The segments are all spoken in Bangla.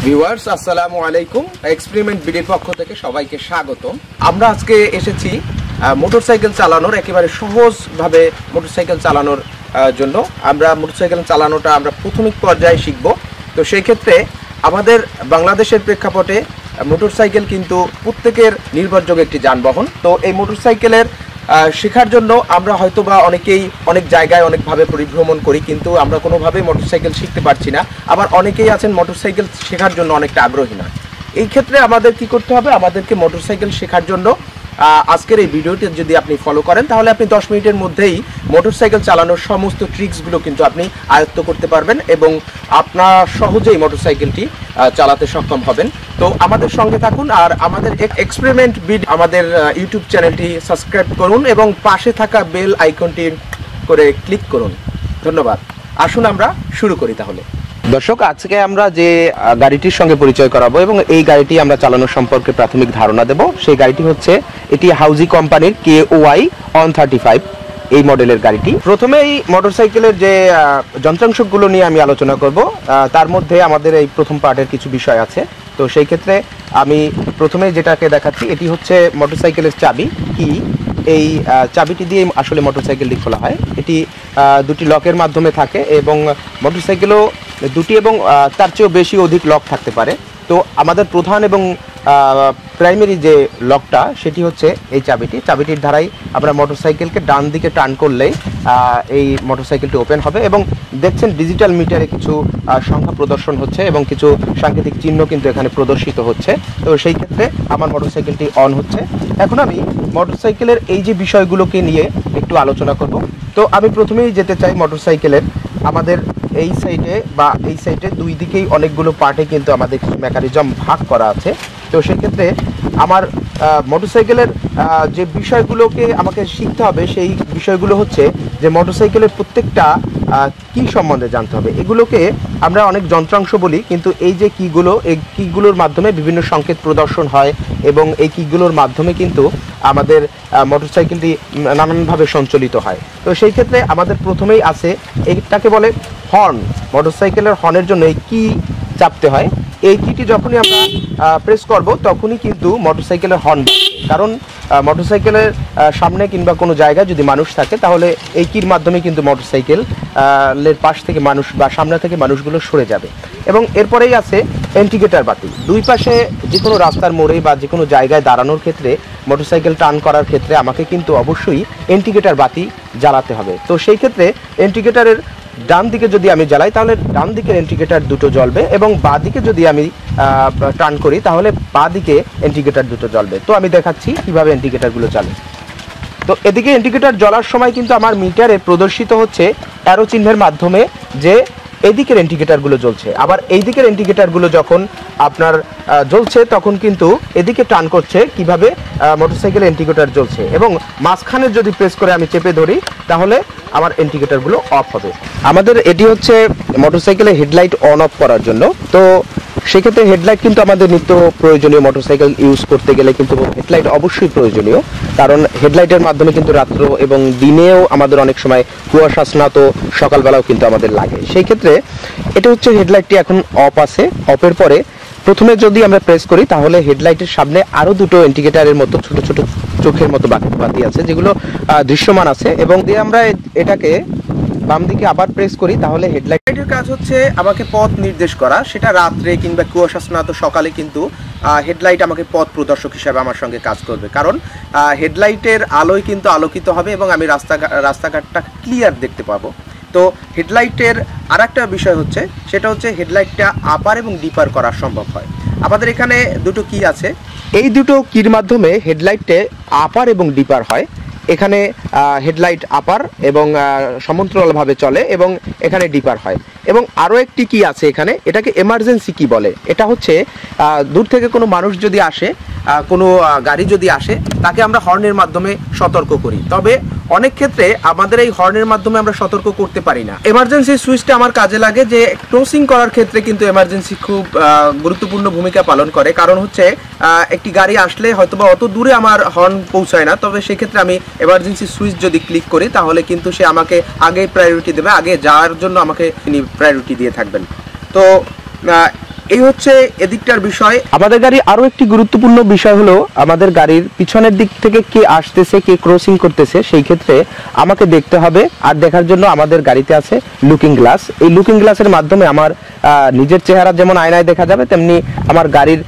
ভিউয়ার্স আসসালামু আলাইকুম। এক্সপেরিমেন্ট বিডির পক্ষ থেকে সবাইকে স্বাগতম। আমরা আজকে এসেছি মোটরসাইকেল চালানোর একেবারে সহজভাবে মোটরসাইকেল চালানোর জন্য। আমরা মোটরসাইকেল চালানোটা আমরা প্রাথমিক পর্যায়ে শিখব। তো সেই ক্ষেত্রে আমাদের বাংলাদেশের প্রেক্ষাপটে মোটরসাইকেল কিন্তু প্রত্যেকের নির্ভরযোগ্য একটি যানবাহন। তো এই মোটরসাইকেলের শেখার জন্য আমরা হয়তোবা অনেকেই অনেক জায়গায় অনেকভাবে পরিভ্রমণ করি, কিন্তু আমরা কোনোভাবেই মোটরসাইকেল শিখতে পারছি না। আবার অনেকেই আছেন মোটরসাইকেল শেখার জন্য অনেকটা আগ্রহী না। এই ক্ষেত্রে আমাদের কি করতে হবে? আমাদেরকে মোটরসাইকেল শেখার জন্য আজকের এই ভিডিওটি যদি আপনি ফলো করেন তাহলে আপনি 10 মিনিটের মধ্যেই মোটরসাইকেল চালানোর সমস্ত ট্রিক্সগুলো কিন্তু আপনি আয়ত্ত করতে পারবেন এবং আপনার সহজেই মোটরসাইকেলটি চালাতে সক্ষম হবেন। তো আমাদের সঙ্গে থাকুন আর আমাদের এক্সপেরিমেন্ট বিড আমাদের ইউটিউব চ্যানেলটি সাবস্ক্রাইব করুন এবং পাশে থাকা বেল আইকনটি করে ক্লিক করুন। ধন্যবাদ। আসুন আমরা শুরু করি তাহলে। দর্শক, আজকে আমরা যে গাড়িটির সঙ্গে পরিচয় করাবো এবং এই গাড়িটি আমরা চালানোর সম্পর্কে প্রাথমিক ধারণা দেব, সেই গাড়িটি হচ্ছে এটি হাউজি কোম্পানির KOI 135 এই মডেলের গাড়িটি। প্রথমে এই মোটরসাইকেলের যে যন্ত্রাংশগুলো নিয়ে আমি আলোচনা করব, তার মধ্যে আমাদের এই প্রথম পার্টের কিছু বিষয় আছে। তো সেই ক্ষেত্রে আমি প্রথমে যেটাকে দেখাচ্ছি এটি হচ্ছে মোটরসাইকেলের চাবি কি। এই চাবিটি দিয়ে আসলে মোটরসাইকেলটি খোলা হয়। এটি দুটি লকের মাধ্যমে থাকে এবং মোটরসাইকেলও দুটি এবং তার চেয়েও বেশি অধিক লক থাকতে পারে। তো আমাদের প্রধান এবং প্রাইমারি যে লকটা সেটি হচ্ছে এই চাবিটির দ্বারাই আমরা মোটরসাইকেলকে ডান দিকে টার্ন করলেই এই মোটরসাইকেলটি ওপেন হবে এবং দেখছেন ডিজিটাল মিটারে কিছু সংখ্যা প্রদর্শন হচ্ছে এবং কিছু সাংকেতিক চিহ্ন কিন্তু এখানে প্রদর্শিত হচ্ছে। তো সেই ক্ষেত্রে আমার মোটরসাইকেলটি অন হচ্ছে। এখন আমি মোটরসাইকেলের এই যে বিষয়গুলোকে নিয়ে একটু আলোচনা করব। তো আমি প্রথমেই যেতে চাই মোটরসাইকেলের আমাদের এই সাইডে বা এই সাইডে দুই দিকেই অনেকগুলো পার্টে কিন্তু আমাদের মেকানিজম ভাগ করা আছে। তো সেক্ষেত্রে আমার মোটরসাইকেলের যে বিষয়গুলোকে আমাকে শিখতে হবে সেই বিষয়গুলো হচ্ছে যে মোটরসাইকেলের প্রত্যেকটা কি সম্বন্ধে জানতে হবে। এগুলোকে আমরা অনেক যন্ত্রাংশ বলি, কিন্তু এই যে কিগুলো, এই কিগুলোর মাধ্যমে বিভিন্ন সংকেত প্রদর্শন হয় এবং এই কিগুলোর মাধ্যমে কিন্তু আমাদের মোটরসাইকেলটি নানানভাবে সঞ্চালিত হয়। তো সেই ক্ষেত্রে আমাদের প্রথমেই আছে এইটাকে বলে হর্ন। মোটরসাইকেলের হর্নের জন্য এই কি চাপতে হয়। এই কিটি যখনই আমরা প্রেস করব তখনই কিন্তু মোটরসাইকেলের হর্ন বাজবে, কারণ মোটরসাইকেলের সামনে কিংবা কোনো জায়গায় যদি মানুষ থাকে তাহলে এই কির মাধ্যমে কিন্তু মোটরসাইকেলের পাশ থেকে মানুষ বা সামনে থেকে মানুষগুলো সরে যাবে। এবং এরপরেই আছে ইন্ডিকেটর বাতি। দুই পাশে যে কোনো রাস্তার মোড়ে বা যে কোনো জায়গায় দাঁড়ানোর ক্ষেত্রে মোটরসাইকেল টার্ন করার ক্ষেত্রে আমাকে কিন্তু অবশ্যই ইন্ডিকেটর বাতি জ্বালাতে হবে। তো সেই ক্ষেত্রে ইন্ডিকেটরের ডান দিকে যদি আমি জ্বালাই তাহলে ডান দিকের ইন্ডিকেটর দুটো জ্বলবে এবং বাঁ দিকে যদি আমি টার্ন করি তাহলে বাঁ দিকে ইন্ডিকেটর দুটো জ্বলবে। তো আমি দেখাচ্ছি কিভাবে ইন্ডিকেটরগুলো জ্বলে। তো এদিকে ইন্ডিকেটর জ্বলার সময় কিন্তু আমার মিটারে প্রদর্শিত হচ্ছে অ্যারো চিহ্নের মাধ্যমে যে এদিকের ইন্ডিকেটরগুলো জ্বলছে। আবার এই দিকের ইন্ডিকেটরগুলো যখন আপনার জ্বলছে তখন কিন্তু এদিকে টার্ন করছে কিভাবে মোটরসাইকেলের ইন্ডিকেটর জ্বলছে এবং মাঝখানে যদি প্রেস করে আমি চেপে ধরি তাহলে আমার ইন্ডিকেটরগুলো অফ হবে। আমাদের এটি হচ্ছে মোটরসাইকেলের হেডলাইট অন অফ করার জন্য। তো সেক্ষেত্রে হেডলাইট কিন্তু আমাদের নিত্য প্রয়োজনীয়। মোটরসাইকেল ইউজ করতে গেলে কিন্তু হেডলাইট অবশ্যই প্রয়োজনীয়, কারণ হেডলাইটের মাধ্যমে কিন্তু রাত্র এবং দিনেও আমাদের অনেক সময় কুয়াশা স্নাত সকালবেলাও কিন্তু আমাদের লাগে। সেই ক্ষেত্রে এটা হচ্ছে হেডলাইটটি এখন অফ আছে। অফের পরে প্রথমে যদি আমরা প্রেস করি তাহলে হেডলাইটের সামনে আরও দুটো ইন্ডিকেটরের মতো ছোট ছোট চোখের মতো বাতি আছে যেগুলো দৃশ্যমান আছে এবং দিয়ে আমরা এটাকে বাম দিকে আবার প্রেস করি তাহলে হেডলাইটের কাজ হচ্ছে আমাকে পথ নির্দেশ করা। সেটা রাত্রে কিংবা কুয়াশা স্নাত সকালে কিন্তু হেডলাইট আমাকে পথ প্রদর্শক হিসাবে আমার সঙ্গে কাজ করবে, কারণ হেডলাইটের আলোয় কিন্তু আলোকিত হবে এবং আমি রাস্তাঘাটটা ক্লিয়ার দেখতে পাবো। তো হেডলাইটের আর একটা বিষয় হচ্ছে সেটা হচ্ছে হেডলাইটটা আপার এবং ডিপার করা সম্ভব হয়। আমাদের এখানে দুটো কি আছে, এই দুটো কির মাধ্যমে হেডলাইটে আপার এবং ডিপার হয়। এখানে হেডলাইট আপার এবং সমান্তরালভাবে চলে এবং এখানে ডিপার হয়। এবং আরও একটি কি আছে এখানে, এটাকে এমার্জেন্সি কি বলে। এটা হচ্ছে দূর থেকে কোনো মানুষ যদি আসে, কোনো গাড়ি যদি আসে, তাকে আমরা হর্নের মাধ্যমে সতর্ক করি। তবে অনেক ক্ষেত্রে আমাদের এই হর্নের মাধ্যমে আমরা সতর্ক করতে পারি না। এমার্জেন্সি সুইচটা আমার কাজে লাগে যে ক্রসিং করার ক্ষেত্রে কিন্তু এমার্জেন্সি খুব গুরুত্বপূর্ণ ভূমিকা পালন করে। কারণ হচ্ছে একটি গাড়ি আসলে হয়তোবা অত দূরে আমার হর্ন পৌঁছায় না, তবে সেক্ষেত্রে আমি এমার্জেন্সি সুইচ যদি ক্লিক করি তাহলে কিন্তু সে আমাকে আগে প্রায়োরিটি দেবে, আগে যাওয়ার জন্য আমাকে তিনি প্রায়োরিটি দিয়ে থাকবেন। তো এই হচ্ছে এদিকটার বিষয়। আমাদের গাড়ির আরো একটি গুরুত্বপূর্ণ বিষয় হলো আমাদের গাড়ির পিছনের দিক থেকে কে আসতেছে, কে ক্রসিং করতেছে, সেই ক্ষেত্রে আমাকে দেখতে হবে। আর দেখার জন্য আমাদের গাড়িতে আছে লুকিং গ্লাস। এই লুকিং গ্লাসের মাধ্যমে আমার নিজের চেহারা যেমন আয়নায় দেখা যাবে, তেমনি আমার গাড়ির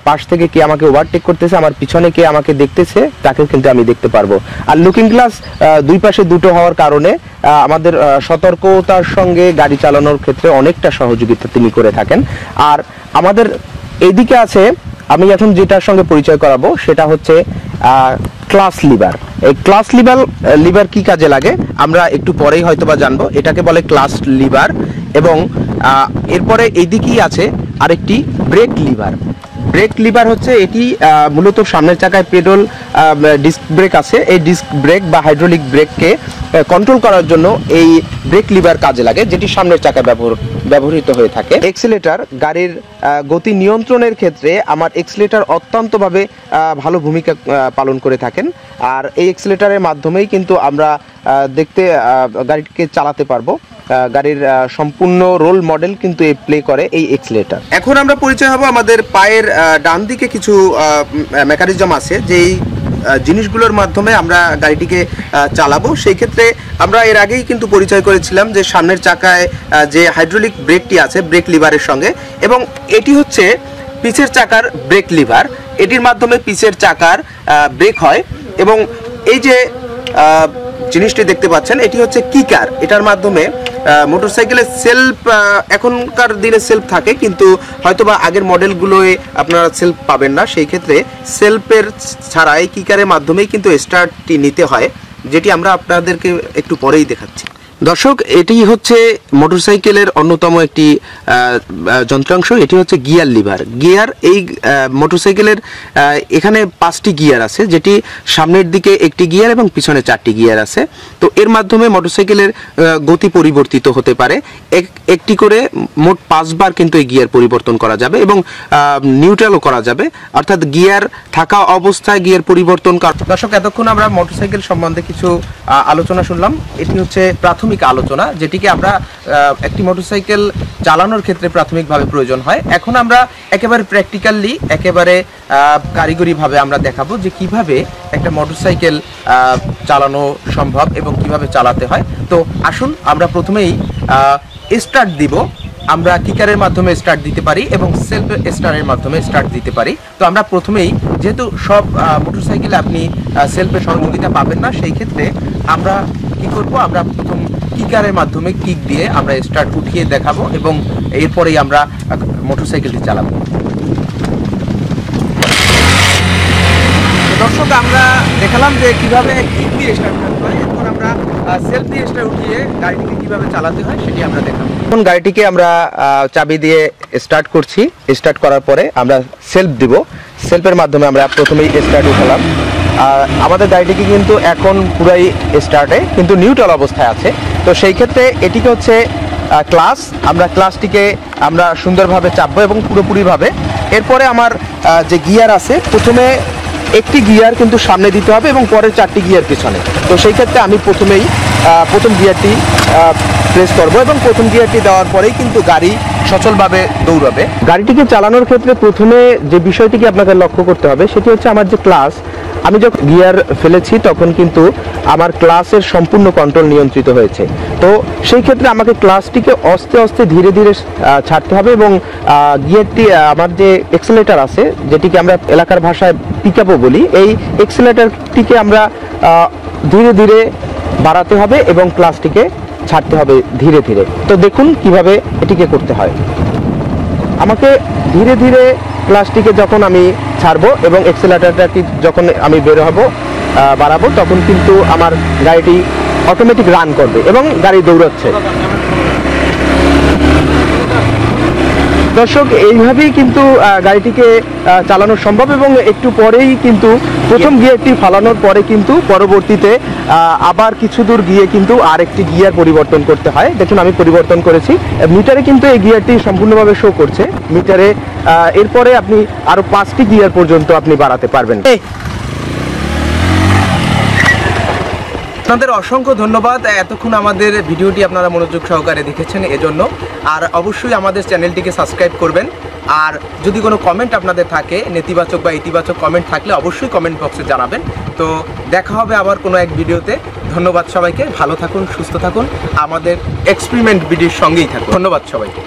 পাশ থেকে কে আমাকে ওভারটেক করতেছে, আমার পিছনে কে আমাকে দেখতেছে, তাকেও কিন্তু আমি দেখতে পারবো। আর লুকিং গ্লাস দুই পাশে দুটো হওয়ার কারণে আমাদের সতর্কতার সঙ্গে গাড়ি চালানোর ক্ষেত্রে অনেকটা সহযোগিতা তিনি করে থাকেন। আর আমাদের এইদিকে আছে, আমি এখন যেটার সঙ্গে পরিচয় করাবো সেটা হচ্ছে ক্লাস লিভার। এই ক্লাস লিভার কি কাজে লাগে আমরা একটু পরেই হয়তোবা জানবো। এটাকে বলে ক্লাস লিভার। এবং এরপরে এইদিকেই আছে আরেকটি ব্রেক লিভার। ব্রেক লিভার হচ্ছে এটি মূলত সামনের চাকায় পেডল ডিস্ক ব্রেক আছে, এই ডিস্ক ব্রেক বা হাইড্রোলিক ব্রেককে কন্ট্রোল করার জন্য এই ব্রেক লিভার কাজে লাগে, যেটি সামনের চাকায় ব্যবহৃত হয়ে থাকে। এক্সিলেটর গাড়ির গতি নিয়ন্ত্রণের ক্ষেত্রে আমার এক্সিলেটর অত্যন্তভাবে ভালো ভূমিকা পালন করে থাকেন। আর এই এক্সিলেটরের মাধ্যমেই কিন্তু আমরা দেখতে গাড়িকে চালাতে পারবো। গাড়ির সম্পূর্ণ রোল মডেল কিন্তু প্লে করে এই এক্সিলেটর। এখন আমরা পরিচয় হব আমাদের পায়ের ডান দিকে কিছু মেকানিজম আছে যেই জিনিসগুলোর মাধ্যমে আমরা গাড়িটিকে চালাবো। সেই ক্ষেত্রে আমরা এর আগেই কিন্তু পরিচয় করেছিলাম যে সামনের চাকায় যে হাইড্রোলিক ব্রেকটি আছে ব্রেক লিভারের সঙ্গে, এবং এটি হচ্ছে পিছের চাকার ব্রেক লিভার। এটির মাধ্যমে পিছের চাকার ব্রেক হয়। এবং এই যে জিনিসটি দেখতে পাচ্ছেন এটি হচ্ছে কিকার। এটার মাধ্যমে মোটরসাইকেলের সেলফ, এখনকার দিনে সেলফ থাকে কিন্তু হয়তোবা আগের মডেলগুলোয় আপনারা সেলফ পাবেন না, সেই ক্ষেত্রে সেলফের ছাড়াই কিকারের মাধ্যমেই কিন্তু স্টার্টটি নিতে হয়, যেটি আমরা আপনাদেরকে একটু পরেই দেখাচ্ছি। দর্শক, এটি হচ্ছে মোটরসাইকেলের অন্যতম একটি যন্ত্রাংশ। এটি হচ্ছে গিয়ার লিভার। গিয়ার এই মোটরসাইকেলের এখানে 5টি গিয়ার আছে, যেটি সামনের দিকে একটি গিয়ার এবং পিছনে 4টি গিয়ার আছে। তো এর মাধ্যমে মোটরসাইকেলের গতি পরিবর্তিত হতে পারে। একটি করে মোট 5 বার কিন্তু এই গিয়ার পরিবর্তন করা যাবে এবং নিউট্রালও করা যাবে, অর্থাৎ গিয়ার থাকা অবস্থায় গিয়ার পরিবর্তন। দর্শক, এতক্ষণ আমরা মোটরসাইকেল সম্বন্ধে কিছু আলোচনা শুনলাম। এটি হচ্ছে প্রাথমিক আলোচনা, যেটিকে আমরা একটি মোটরসাইকেল চালানোর ক্ষেত্রে প্রাথমিকভাবে প্রয়োজন হয়। এখন আমরা একেবারে প্র্যাকটিক্যালি, একেবারে কারিগরিভাবে আমরা দেখাবো যে কিভাবে একটা মোটরসাইকেল চালানো সম্ভব এবং কিভাবে চালাতে হয়। তো আসুন আমরা প্রথমেই স্টার্ট দিব। আমরা কিকারের মাধ্যমে স্টার্ট দিতে পারি এবং সেলফ স্টার্টের মাধ্যমে স্টার্ট দিতে পারি। তো আমরা প্রথমেই, যেহেতু সব মোটরসাইকেলে আপনি সেলফের সহযোগিতা পাবেন না, সেই ক্ষেত্রে আমরা কি করব, আমরা প্রথম কিকারের মাধ্যমে কিক দিয়ে আমরা স্টার্ট উঠিয়ে দেখাবো এবং এরপরেই আমরা মোটরসাইকেলটি চালাবো। দর্শক, আমরা দেখালাম যে কিভাবে কিক দিয়ে স্টার্ট করতে হয়, এরপর আমরা সেলফ দিয়ে স্টার্ট উঠিয়ে গাড়িটিকে কিভাবে চালাতে হয় সেটি আমরা দেখাবো। এখন গাড়িটিকে আমরা চাবি দিয়ে স্টার্ট করছি। স্টার্ট করার পরে আমরা সেলফ দিব। সেলফের মাধ্যমে আমরা প্রথমেই স্টার্ট উঠালাম। আমাদের গাড়িটিকে কিন্তু এখন পুরাই স্টার্টে কিন্তু নিউট্রাল অবস্থায় আছে। তো সেই ক্ষেত্রে এটিকে হচ্ছে ক্লাস, আমরা ক্লাসটিকে আমরা সুন্দরভাবে চাপবো এবং পুরোপুরিভাবে। এরপরে আমার যে গিয়ার আছে, প্রথমে একটি গিয়ার কিন্তু সামনে দিতে হবে এবং পরের 4টি গিয়ার পিছনে। তো সেই ক্ষেত্রে আমি প্রথমেই প্রথম গিয়ারটি প্রেস করব এবং প্রথম গিয়ারটি দেওয়ার পরেই কিন্তু গাড়ি সচলভাবে দৌড়াবে। গাড়িটিকে চালানোর ক্ষেত্রে প্রথমে যে বিষয়টিকে আপনাকে লক্ষ্য করতে হবে সেটি হচ্ছে আমার যে ক্লাস। আমি যখন গিয়ার ফেলেছি তখন কিন্তু আমার ক্লাসের সম্পূর্ণ কন্ট্রোল নিয়ন্ত্রিত হয়েছে। তো সেই ক্ষেত্রে আমাকে ক্লাসটিকে আস্তে আস্তে ধীরে ধীরে ছাড়তে হবে এবং গিয়ারটি, আমার যে এক্সেলেটর আছে, যেটিকে আমরা এলাকার ভাষায় পিকআপও বলি, এই এক্সেলেটরটিকে আমরা ধীরে ধীরে বাড়াতে হবে এবং ক্লাসটিকে ছাড়তে হবে ধীরে ধীরে। তো দেখুন কিভাবে এটিকে করতে হয়। আমাকে ধীরে ধীরে ক্লাসটিকে যখন আমি ছাড়বো এবং এক্সেলেটরটি যখন আমি বের হব, বাড়াবো, তখন কিন্তু আমার গাড়িটি অটোমেটিক রান করবে এবং গাড়ি দৌড়াচ্ছে। দর্শক, এইভাবেই কিন্তু গাড়িটিকে চালানো সম্ভব এবং একটু পরেই কিন্তু প্রথম গিয়ারটি ফালানোর পরে কিন্তু পরবর্তীতে আবার কিছু দূর গিয়ে কিন্তু আরেকটি গিয়ার পরিবর্তন করতে হয়। দেখুন আমি পরিবর্তন করেছি, মিটারে কিন্তু এই গিয়ারটি সম্পূর্ণভাবে শো করছে মিটারে। এরপরে আপনি আরো 5টি গিয়ার পর্যন্ত আপনি বাড়াতে পারবেন। আপনাদের অসংখ্য ধন্যবাদ এতক্ষণ আমাদের ভিডিওটি আপনারা মনোযোগ সহকারে দেখেছেন এজন্য। আর অবশ্যই আমাদের চ্যানেলটিকে সাবস্ক্রাইব করবেন। আর যদি কোনো কমেন্ট আপনাদের থাকে, নেতিবাচক বা ইতিবাচক কমেন্ট থাকলে অবশ্যই কমেন্ট বক্সে জানাবেন। তো দেখা হবে আবার কোনো এক ভিডিওতে। ধন্যবাদ সবাইকে, ভালো থাকুন, সুস্থ থাকুন, আমাদের এক্সপেরিমেন্ট ভিডিওর সঙ্গেই থাকুন। ধন্যবাদ সবাইকে।